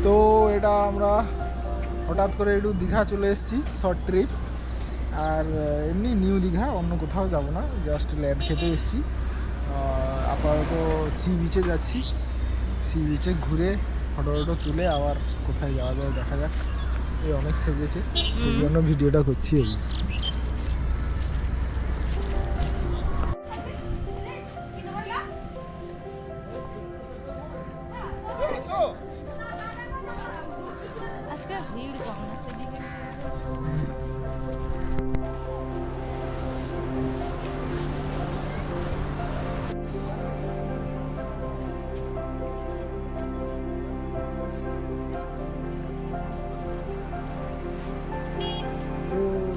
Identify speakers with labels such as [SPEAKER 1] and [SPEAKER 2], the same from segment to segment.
[SPEAKER 1] তো এটা আমরা হঠাৎ করে একটু দীঘা চলে এসেছি শর্ট ট্রিপ। আর এমনি নিউ দীঘা, অন্য কোথাও যাব না, জাস্ট ল্যাদ খেতে এসেছি। আপাতত সি বিচে যাচ্ছি, সি বিচে ঘুরে ফটো টটো তুলে আবার কোথায় যাওয়া যায় দেখা যাক। এই অনেক সেজেছে, সেই জন্য ভিডিওটা করছি। এই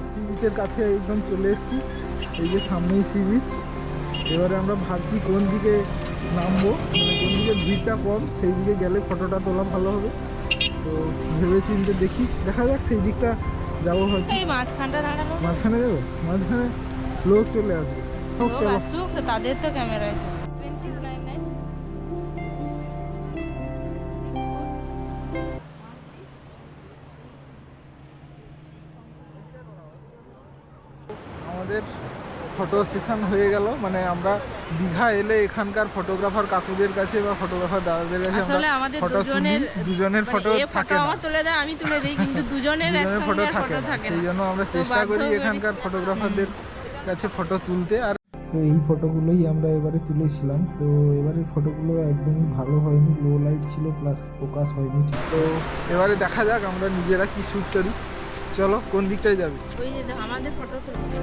[SPEAKER 1] সি বিচের কাছে একদম চলে এসেছি, এই যে সামনেই সি বিচ। এবারে আমরা ভাবছি কোন দিকে নামবো, মানে কোন দিকে ভিড়টা কম, সেই দিকে গেলে ফটোটা তোলা ভালো হবে। তো ভেবে চিন্তে দেখি, দেখা যাক সেই দিকটা যাবো হয়তো। মাঝখানে যাবো, মাঝখানে লোক চলে আসবে, হোক চলো।
[SPEAKER 2] তাদের তো ক্যামেরায়
[SPEAKER 1] আমাদের ফটো সেশন হয়ে গেল, মানে আমরা দীঘা এলে এখানকার ফটোগ্রাফার কাকুদের কাছে বা ফটোগ্রাফার দাদাদের কাছে
[SPEAKER 2] আসলে আমাদের
[SPEAKER 1] ফটো তুলি, দুজনের ফটো থাকে না।
[SPEAKER 2] আমার তুলে দেয়, আমি তুলে দিই, কিন্তু দুজনের একসঙ্গে ফটো থাকে না।
[SPEAKER 1] সেই জন্য আমরা চেষ্টা করি এখানকার ফটোগ্রাফারদের কাছে ফটো তুলতে। আর তো এই ফটোগুলোই আমরা এবারে তুলেছিলাম। তো এবারের ফটোগুলো একদমই ভালো হয়নি, লো লাইট ছিল, প্লাস ফোকাস হয়নি ঠিক। তো এবারে দেখা যাক আমরা নিজেরা কি শ্যুট করি। চলো কোন দিকটায় যাবে?
[SPEAKER 2] ওই যে আমাদের ফটো তুলতে।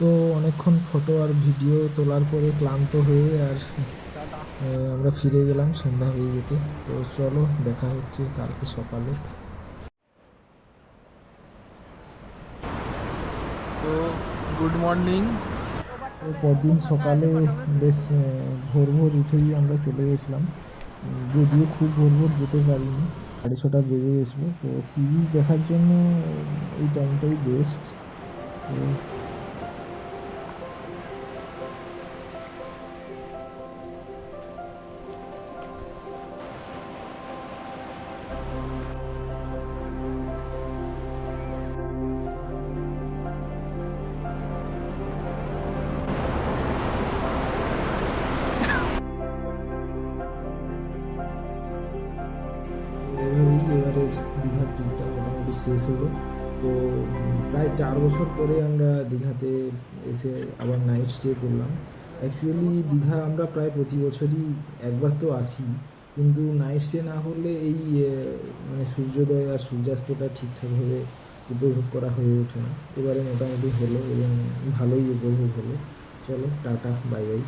[SPEAKER 1] তো অনেকক্ষণ ফটো আর ভিডিও তোলার পরে ক্লান্ত হয়ে আর আমরা ফিরে গেলাম, সন্ধ্যা হয়ে যেতে। তো চলো দেখা হচ্ছে কালকে সকালে। তো গুড মর্নিং। পরদিন সকালে বেশ ভোর ভোর উঠেই আমরা চলে গেছিলাম, যদিও খুব ভোর ভোর যেতে পারিনি, 6:30 বেজে গেছিলো। তো সি বিচ দেখার জন্য এই টাইমটাই বেস্ট। তো এবারের দীঘার ট্রিপটা মোটামুটি শেষ হলো। তো প্রায় 4 বছর পরে আমরা দীঘাতে এসে আবার নাইট স্টে করলাম। অ্যাকচুয়ালি দীঘা আমরা প্রায় প্রতি বছরই একবার তো আসি, কিন্তু নাইট স্টে না হলে এই মানে সূর্যোদয় আর সূর্যাস্তটা ঠিকঠাকভাবে উপভোগ করা হয়ে ওঠে না। এবারে মোটামুটি হলো এবং ভালোই উপভোগ হলো। চলো টাটা, বাই বাই।